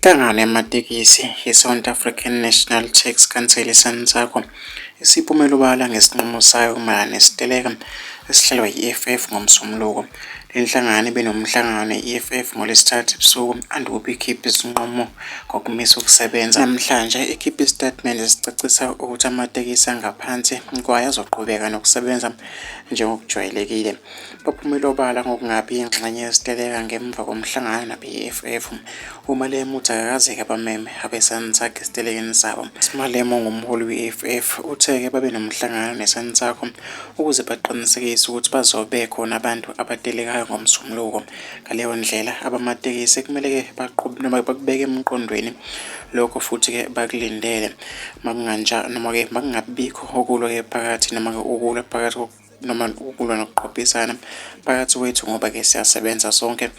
Inhlangano yamatekisi ye-South African National Tax Council SANSACO isiphumele obala ngesinqumo sayo mayelana nesiteleka esihlelwa yi-EFF ngomsombuluko. Le nhlangano ibinomhlangano ne-EFF ngoLwesithathu ebusuku andubi ikhiphe isinqumo ngokumisa ukusebenza. Namhlanje ikhiphe isitatimende esicacisa ukuthi amatekisi angaphansi kwayo azoqhubeka nokusebenza njengokujwayelekile. Baphumele obala ngokungabi yingxenye yesiteleka ngemva komhlangano nabe-EFF. uMalema uthi akakazeke abameme abe-SANSACO esitelekeni sabo. uMalema ongumholi we-EFF uthe-ke babe nomhlangano ne-SANSACO ukuze baqinisekise ukuthi bazobe khona abantu abatelekayo ngomsombuluko. Ngaleyo ndlela abamatekisi kumele-ke bakubeke emqondweni lokho futhi-ke bakulindele noma-ke makungabikho okulwa-ke phakathi noma-ke ukulwa phakathi noma ukulwa nokuqophisana phakathi kwethu ngoba-ke siyasebenza sonke